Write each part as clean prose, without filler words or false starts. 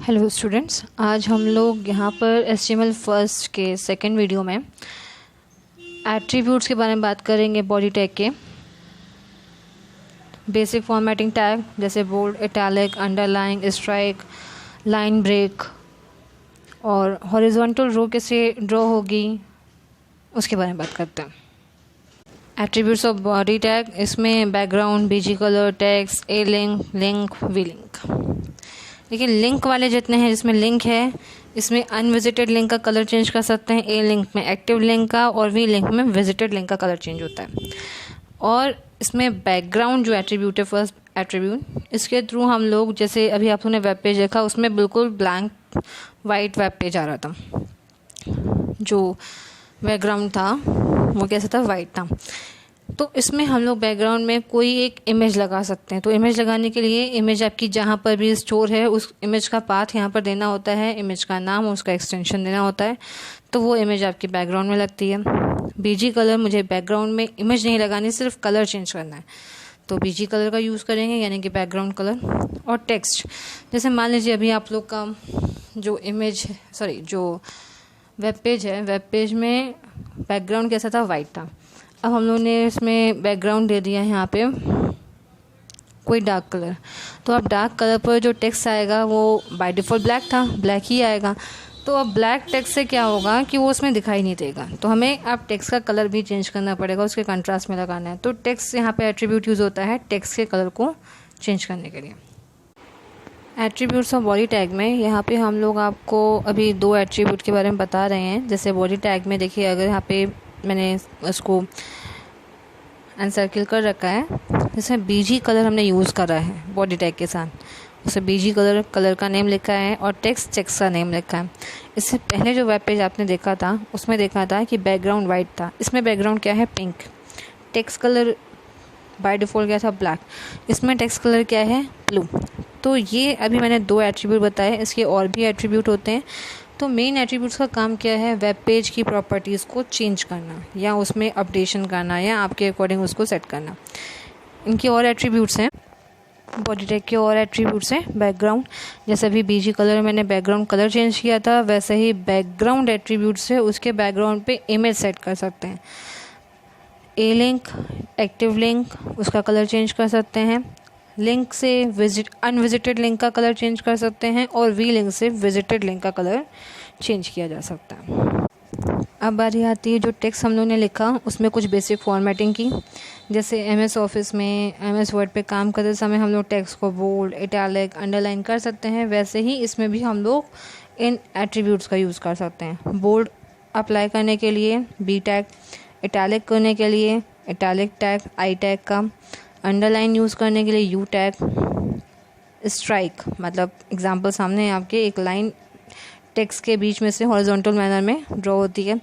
Hello students, आज हम लोग यहाँ पर HTML फर्स्ट के सेकंड वीडियो में एट्रीब्यूट्स के बारे में बात करेंगे। बॉडी टैग के बेसिक फॉर्मेटिंग टैग जैसे bold, italic, underline, strike, line break और हॉरिजॉन्टल रो कैसे ड्रॉ होगी उसके बारे में बात करते हैं। एट्रीब्यूट्स ऑफ बॉडी टैग, इसमें background, BG colour, text, A link, V link. लेकिन लिंक वाले जितने हैं जिसमें लिंक है, इसमें अनविजिटेड लिंक का कलर चेंज कर सकते हैं, ए लिंक में एक्टिव लिंक का और वी लिंक में विजिटेड लिंक का कलर चेंज होता है। और इसमें बैकग्राउंड जो एट्रीब्यूट है, फर्स्ट एट्रीब्यूट, इसके थ्रू हम लोग, जैसे अभी आप लोगों ने वेब पेज देखा, उसमें बिल्कुल ब्लैंक वाइट वेब पेज आ रहा था, जो बैकग्राउंड था वो कैसा था, वाइट था। तो इसमें हम लोग बैकग्राउंड में कोई एक इमेज लगा सकते हैं। तो इमेज लगाने के लिए इमेज आपकी जहाँ पर भी स्टोर है उस इमेज का पाथ यहाँ पर देना होता है, इमेज का नाम और उसका एक्सटेंशन देना होता है, तो वो इमेज आपकी बैकग्राउंड में लगती है। बीजी कलर, मुझे बैकग्राउंड में इमेज नहीं लगानी, सिर्फ कलर चेंज करना है, तो बीजी कलर का यूज़ करेंगे, यानी कि बैकग्राउंड कलर। और टेक्स्ट, जैसे मान लीजिए अभी आप लोग का जो जो वेब पेज है, वेब पेज में बैकग्राउंड कैसा था, वाइट था। अब हम लोगों ने इसमें बैकग्राउंड दे दिया है यहाँ पे कोई डार्क कलर, तो अब डार्क कलर पर जो टेक्स्ट आएगा वो बाय डिफ़ॉल्ट ब्लैक था, ब्लैक ही आएगा। तो अब ब्लैक टेक्स्ट से क्या होगा कि वो उसमें दिखाई नहीं देगा, तो हमें अब टेक्स्ट का कलर भी चेंज करना पड़ेगा, उसके कंट्रास्ट में लगाना है। तो टेक्स्ट यहाँ पे एट्रीब्यूट यूज़ होता है टेक्स्ट के कलर को चेंज करने के लिए। एट्रीब्यूट्स ऑफ बॉडी टैग में यहाँ पे हम लोग आपको अभी दो एट्रीब्यूट के बारे में बता रहे हैं। जैसे बॉडी टैग में देखिए, अगर यहाँ पे मैंने उसको अनसर्किल कर रखा है, जैसे बीजी कलर हमने यूज़ करा है बॉडी टैग के साथ, उसे बीजी कलर का नेम लिखा है और टेक्स्ट का नेम लिखा है। इससे पहले जो वेब पेज आपने देखा था उसमें देखा था कि बैकग्राउंड वाइट था, इसमें बैकग्राउंड क्या है, pink. Text colour by default क्या था, ब्लैक। इसमें टेक्स्ट कलर क्या है, ब्लू। तो ये अभी मैंने दो एट्रीब्यूट बताए, इसके और भी एट्रीब्यूट होते हैं। तो मेन एट्रीब्यूट्स का काम क्या है, वेब पेज की प्रॉपर्टीज़ को चेंज करना या उसमें अपडेशन करना या आपके अकॉर्डिंग उसको सेट करना। इनके और एट्रीब्यूट्स हैं, बॉडी टैग के और एट्रीब्यूट्स हैं। बैकग्राउंड, जैसे अभी बीजी कलर मैंने बैकग्राउंड कलर चेंज किया था, वैसे ही बैकग्राउंड एट्रीब्यूट्स है, उसके बैकग्राउंड पे इमेज सेट कर सकते हैं। ए लिंक, एक्टिव लिंक, उसका कलर चेंज कर सकते हैं। लिंक से अनविजिटेड लिंक का कलर चेंज कर सकते हैं और वी लिंक से विजिटेड लिंक का कलर चेंज किया जा सकता है। अब बारी आती है जो टेक्स्ट हम लोगों ने लिखा उसमें कुछ बेसिक फॉर्मेटिंग की। जैसे MS ऑफिस में, MS वर्ड पे काम करते समय हम लोग टेक्स्ट को बोल्ड, इटैलिक, अंडरलाइन कर सकते हैं, वैसे ही इसमें भी हम लोग इन एट्रीब्यूट्स का यूज़ कर सकते हैं। बोल्ड अप्लाई करने के लिए बी टैग, इटैलिक करने के लिए इटैलिक टैग, आई टैग का, अंडरलाइन यूज़ करने के लिए यू टैग, स्ट्राइक मतलब एग्जांपल सामने है आपके, एक लाइन टेक्स्ट के बीच में से हॉरिजॉन्टल मैनर में ड्रॉ होती है।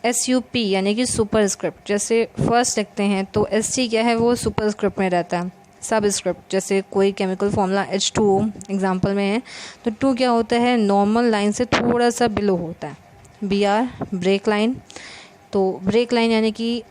SUP यानी कि सुपर स्क्रिप्ट, जैसे फर्स्ट लिखते हैं तो SC क्या है, वो सुपर स्क्रिप्ट में रहता है। सब स्क्रिप्ट, जैसे कोई केमिकल फॉर्मूला H2O एग्जांपल में है तो 2 क्या होता है, नॉर्मल लाइन से थोड़ा सा बिलो होता है। BR ब्रेक लाइन, तो ब्रेक लाइन यानी कि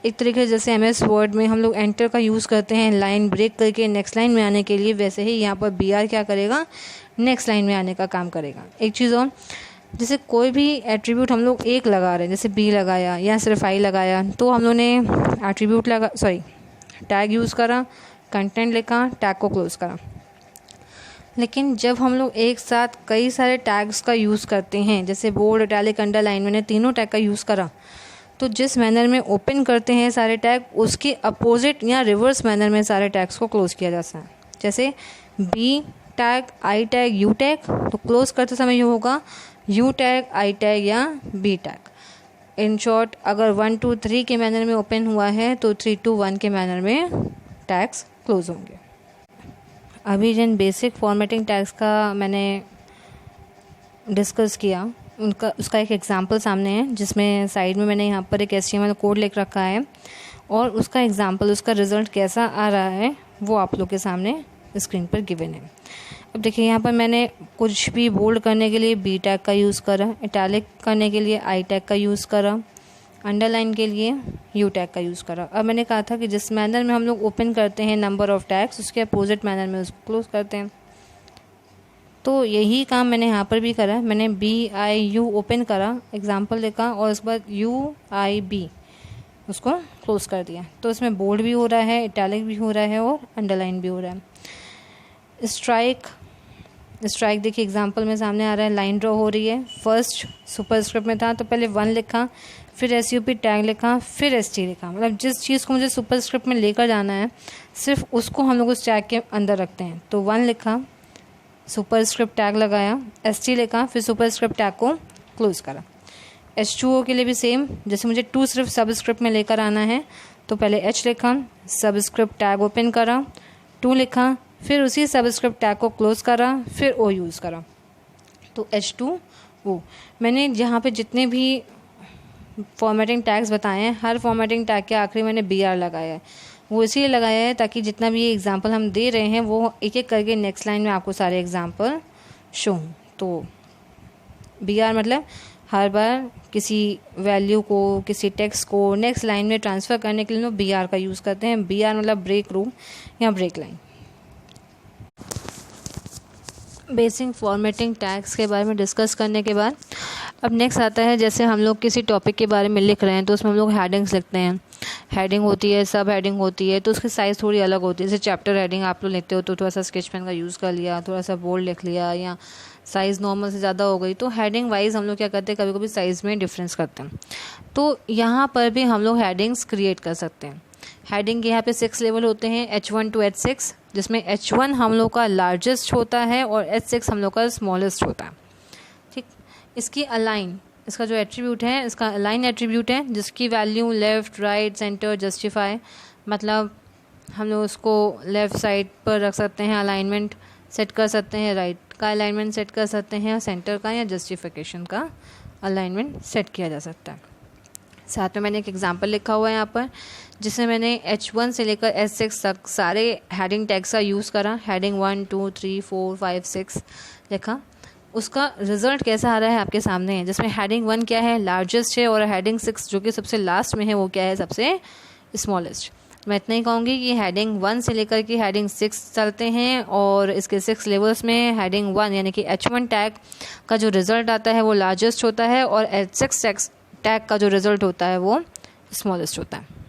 एक तरीके से जैसे MS वर्ड में हम लोग एंटर का यूज़ करते हैं लाइन ब्रेक करके नेक्स्ट लाइन में आने के लिए, वैसे ही यहाँ पर BR क्या करेगा, नेक्स्ट लाइन में आने का काम करेगा। एक चीज़ और, जैसे कोई भी एट्रीब्यूट हम लोग एक लगा रहे हैं, जैसे B लगाया या सिर्फ I लगाया, तो हम लोग ने एट्रीब्यूट टैग यूज़ करा, कंटेंट लिखा, टैग को क्लोज करा। लेकिन जब हम लोग एक साथ कई सारे टैग्स का यूज़ करते हैं, जैसे बोल्ड, इटैलिक, अंडरलाइन, मैंने तीनों टैग का यूज़ करा, तो जिस मैनर में ओपन करते हैं सारे टैग, उसके अपोजिट या रिवर्स मैनर में सारे टैग्स को क्लोज किया जाता है। जैसे B tag, I tag, U tag, तो क्लोज करते समय ये होगा U टैग, I टैग या B टैग। इन शॉर्ट, अगर 1 2 3 के मैनर में ओपन हुआ है तो 3 2 1 के मैनर में टैग्स क्लोज होंगे। अभी जिन बेसिक फॉर्मेटिंग टैग्स का मैंने डिस्कस किया उसका एक एग्जांपल सामने है, जिसमें साइड में मैंने यहाँ पर एक HTML कोड लिख रखा है और उसका एग्जांपल, उसका रिज़ल्ट कैसा आ रहा है वो आप लोग के सामने स्क्रीन पर गिवन है। अब देखिए, यहाँ पर मैंने कुछ भी बोल्ड करने के लिए B टैग का यूज़ करा, इटैलिक करने के लिए I टैग का यूज़ करा, अंडरलाइन के लिए U टैग का यूज़ करा। अब मैंने कहा था कि जिस मैनर में हम लोग ओपन करते हैं नंबर ऑफ़ टैग्स, उसके अपोजिट मैनर में उसको क्लोज करते हैं। तो यही काम मैंने यहाँ पर भी करा। मैंने BIU ओपन करा, एग्जाम्पल लिखा और उसके बाद UIB उसको क्लोज कर दिया। तो इसमें बोल्ड भी हो रहा है, इटैलिक भी हो रहा है और अंडरलाइन भी हो रहा है। स्ट्राइक देखिए एग्जांपल में सामने आ रहा है, लाइन ड्रॉ हो रही है। फर्स्ट सुपरस्क्रिप्ट में था तो पहले 1 लिखा, फिर SUP टैग लिखा, फिर ST लिखा। मतलब जिस चीज़ को मुझे सुपरस्क्रिप्ट में लेकर जाना है सिर्फ उसको हम लोग उस टैग के अंदर रखते हैं। तो 1 लिखा, सुपरस्क्रिप्ट टैग लगाया, ST लिखा, फिर सुपरस्क्रिप्ट टैग को क्लोज करा। H2O के लिए भी सेम, जैसे मुझे 2 सिर्फ सबस्क्रिप्ट में लेकर आना है तो पहले H लिखा, सबस्क्रिप्ट टैग ओपन करा, 2 लिखा, फिर उसी सबस्क्रिप्ट टैग को क्लोज करा, फिर O यूज़ करा। तो H2O मैंने जहाँ पे जितने भी फॉर्मेटिंग टैग्स बताए हैं हर फॉर्मेटिंग टैग के आखिरी मैंने BR लगाया है। वो इसीलिए लगाया है ताकि जितना भी ये एग्जांपल हम दे रहे हैं वो एक एक करके नेक्स्ट लाइन में आपको सारे एग्जांपल शो हों। तो BR मतलब हर बार किसी वैल्यू को, किसी टेक्स्ट को नेक्स्ट लाइन में ट्रांसफ़र करने के लिए हम BR का यूज़ करते हैं। BR मतलब ब्रेक रूम या break line. Basic formatting tags के बारे में डिस्कस करने के बाद अब नेक्स्ट आता है, जैसे हम लोग किसी टॉपिक के बारे में लिख रहे हैं तो उसमें हम लोग हेडिंग्स लिखते हैं। हेडिंग होती है, सब हेडिंग होती है, तो उसकी साइज़ थोड़ी अलग होती है। जैसे चैप्टर हेडिंग आप लोग लिखते हो तो थोड़ा सा स्केच पेन का यूज़ कर लिया, थोड़ा सा बोल्ड लिख लिया, या साइज़ नॉर्मल से ज़्यादा हो गई। तो हेडिंग वाइज हम लोग क्या करते हैं, कभी कभी साइज़ में डिफरेंस करते हैं। तो यहाँ पर भी हम लोग हेडिंग्स क्रिएट कर सकते हैं। हेडिंग के यहाँ पे 6 लेवल होते हैं, H1 to H6, जिसमें H1 हम लोग का लार्जेस्ट होता है और H6 हम लोग का स्मॉलेस्ट होता है। ठीक, इसकी अलाइन, इसका जो एट्रीब्यूट है इसका अलाइन एट्रीब्यूट है, जिसकी value left, right, centre, justify, मतलब हम लोग उसको लेफ़्ट साइड पर रख सकते हैं, अलाइनमेंट सेट कर सकते हैं, राइट का अलाइनमेंट सेट कर सकते हैं, सेंटर का या जस्टिफिकेशन का अलाइनमेंट सेट किया जा सकता है। साथ में मैंने एक एग्जांपल लिखा हुआ है यहाँ पर, जिसमें मैंने H1 से लेकर H6 तक सारे हेडिंग टैग्स का यूज़ करा। हेडिंग 1, 2, 3, 4, 5, 6 लिखा। उसका रिजल्ट कैसा आ रहा है आपके सामने है, जिसमें हेडिंग 1 क्या है, लार्जेस्ट है, और हेडिंग 6 जो कि सबसे लास्ट में है वो क्या है, सबसे स्मॉलेस्ट। मैं इतना ही कहूँगी कि हेडिंग 1 से लेकर के हेडिंग 6 चलते हैं और इसके 6 लेवल्स में हेडिंग 1 यानी कि H1 टैग का जो रिज़ल्ट आता है वो लार्जेस्ट होता है और H6 टैग का जो रिज़ल्ट होता है वो स्मॉलेस्ट होता है।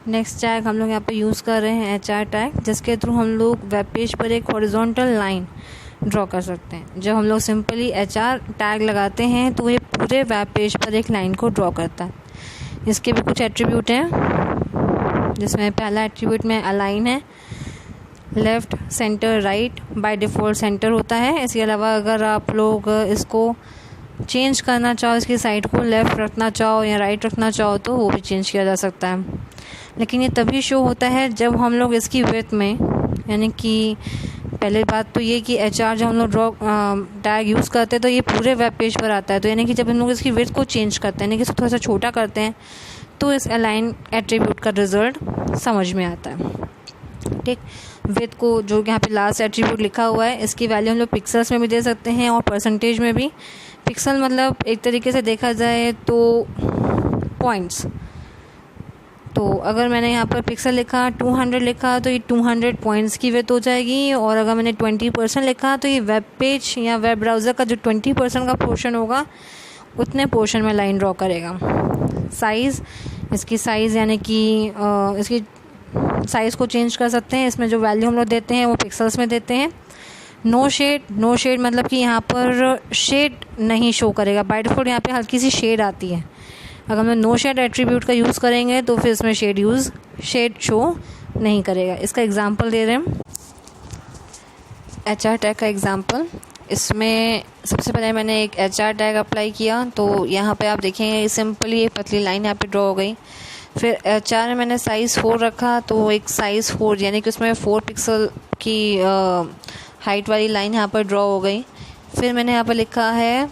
नेक्स्ट टैग हम लोग यहाँ पे यूज़ कर रहे हैं HR टैग, जिसके थ्रू हम लोग वेब पेज पर एक हॉरिजॉन्टल लाइन ड्रॉ कर सकते हैं। जब हम लोग सिंपली HR टैग लगाते हैं तो ये पूरे वेब पेज पर एक लाइन को ड्रॉ करता है। इसके भी कुछ एट्रीब्यूट हैं, जिसमें पहला एट्रीब्यूट में अलाइन है, left, centre, right, by default centre होता है। इसके अलावा अगर आप लोग इसको चेंज करना चाहो, इसकी साइड को लेफ़्ट रखना चाहो या राइट रखना चाहो तो वो भी चेंज किया जा सकता है। लेकिन ये तभी शो होता है जब हम लोग इसकी विड्थ में, यानी कि पहले बात तो ये कि HR जब हम लोग ड्रॉ टैग यूज़ करते हैं तो ये पूरे वेब पेज पर आता है। तो यानी कि जब हम लोग इसकी विड्थ को चेंज करते हैं, यानी कि इसको थोड़ा सा छोटा करते हैं, तो इस अलाइन एट्रीब्यूट का रिज़ल्ट समझ में आता है। ठीक, विड्थ को जो यहाँ पे लास्ट एट्रीब्यूट लिखा हुआ है, इसकी वैल्यू हम लोग पिक्सल्स में भी दे सकते हैं और परसेंटेज में भी। पिक्सल मतलब एक तरीके से देखा जाए तो पॉइंट्स। तो अगर मैंने यहाँ पर पिक्सल लिखा 200 लिखा तो ये 200 पॉइंट्स की विड्थ हो जाएगी, और अगर मैंने 20% लिखा तो ये वेब पेज या वेब ब्राउज़र का जो 20% का पोर्शन होगा उतने पोर्शन में लाइन ड्रॉ करेगा। साइज़, इसकी साइज़ यानी कि इसकी साइज़ को चेंज कर सकते हैं। इसमें जो वैल्यू हम लोग देते हैं वो पिक्सल्स में देते हैं। नो शेड मतलब कि यहाँ पर शेड नहीं शो करेगा। बाय डिफ़ॉल्ट यहाँ पे हल्की सी शेड आती है। अगर हम नो शेड एट्रीब्यूट का यूज़ करेंगे तो फिर इसमें शेड शो नहीं करेगा। इसका एग्जांपल दे रहे हैं, HR टैग का एग्जांपल। इसमें सबसे पहले मैंने एक HR टैग अप्लाई किया तो यहाँ पे आप देखेंगे सिंपली ये पतली लाइन यहाँ पे ड्रॉ हो गई। फिर HR में मैंने साइज़ 4 रखा तो एक साइज़ 4 यानी कि उसमें 4 पिक्सल की हाइट वाली लाइन यहाँ पर ड्रॉ हो गई। फिर मैंने यहाँ पर लिखा है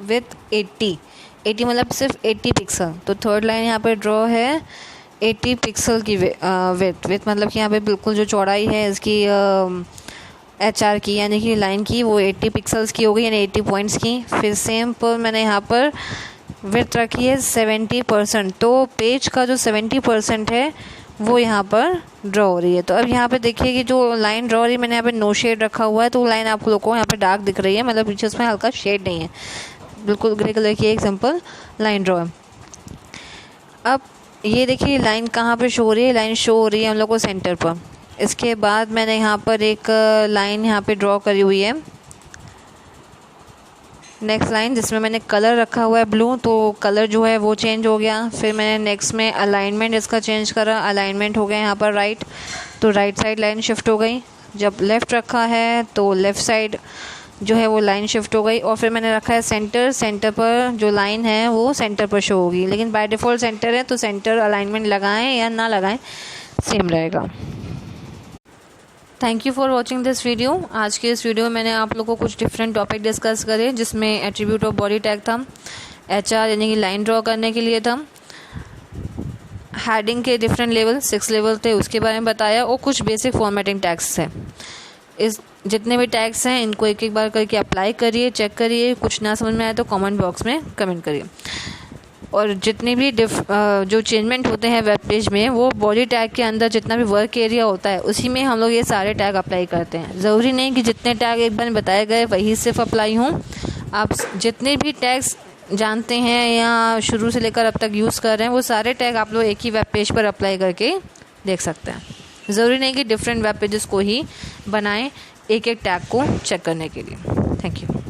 विथ 80 मतलब सिर्फ 80 पिक्सल, तो थर्ड लाइन यहाँ पर ड्रॉ है 80 पिक्सल की विथ मतलब कि यहाँ पे बिल्कुल जो चौड़ाई है इसकी HR की यानी कि लाइन की वो 80 पिक्सल्स की हो गई, यानी 80 पॉइंट्स की। फिर सेम पर मैंने यहाँ पर विड्थ रखी है 70%, तो पेज का जो 70% है वो यहाँ पर ड्रॉ हो रही है। तो अब यहाँ पे देखिए कि जो लाइन ड्रॉ हो रही है, मैंने यहाँ पे नो शेड रखा हुआ है, तो वो लाइन आप लोग को यहाँ पे डार्क दिख रही है, मतलब पीछे उसमें हल्का शेड नहीं है, बिल्कुल ग्रे कलर की एक सिंपल लाइन ड्रॉ है। अब ये देखिए लाइन कहाँ पे शो हो रही है, लाइन शो हो रही है हम लोग को सेंटर पर। इसके बाद मैंने यहाँ पर एक लाइन यहाँ पे ड्रॉ करी हुई है, नेक्स्ट लाइन, जिसमें मैंने कलर रखा हुआ है ब्लू, तो कलर जो है वो चेंज हो गया। फिर मैंने नेक्स्ट में अलाइनमेंट इसका चेंज करा, अलाइनमेंट हो गया यहाँ पर राइट, तो राइट साइड लाइन शिफ्ट हो गई। जब लेफ़्ट रखा है तो लेफ़्ट साइड जो है वो लाइन शिफ्ट हो गई। और फिर मैंने रखा है सेंटर, सेंटर पर जो लाइन है वो सेंटर पर शो होगी, लेकिन बाय डिफ़ॉल्ट सेंटर है, तो सेंटर अलाइनमेंट लगाएं या ना लगाएं सेम रहेगा। Thank you for watching this video. आज के इस वीडियो में मैंने आप लोगों को कुछ डिफरेंट टॉपिक डिस्कस करे, जिसमें एट्रीब्यूट ऑफ बॉडी टैग था, HR यानी कि लाइन ड्रॉ करने के लिए था, हेडिंग के डिफरेंट लेवल 6 लेवल थे उसके बारे में बताया, और कुछ बेसिक फॉर्मेटिंग टैग्स है। इस जितने भी टैग्स हैं इनको एक एक बार करके अप्लाई करिए, चेक करिए, कुछ ना समझ में आए तो कमेंट बॉक्स में कमेंट करिए। और जितने भी जो चेंजमेंट होते हैं वेब पेज में, वो बॉडी टैग के अंदर जितना भी वर्क एरिया होता है उसी में हम लोग ये सारे टैग अप्लाई करते हैं। ज़रूरी नहीं कि जितने टैग एक बार बताए गए वही सिर्फ अप्लाई हों, आप जितने भी टैग्स जानते हैं या शुरू से लेकर अब तक यूज़ कर रहे हैं वो सारे टैग आप लोग एक ही वेब पेज पर अप्लाई करके देख सकते हैं। ज़रूरी नहीं कि डिफरेंट वेब पेजेस को ही बनाएं एक एक टैग को चेक करने के लिए। Thank you.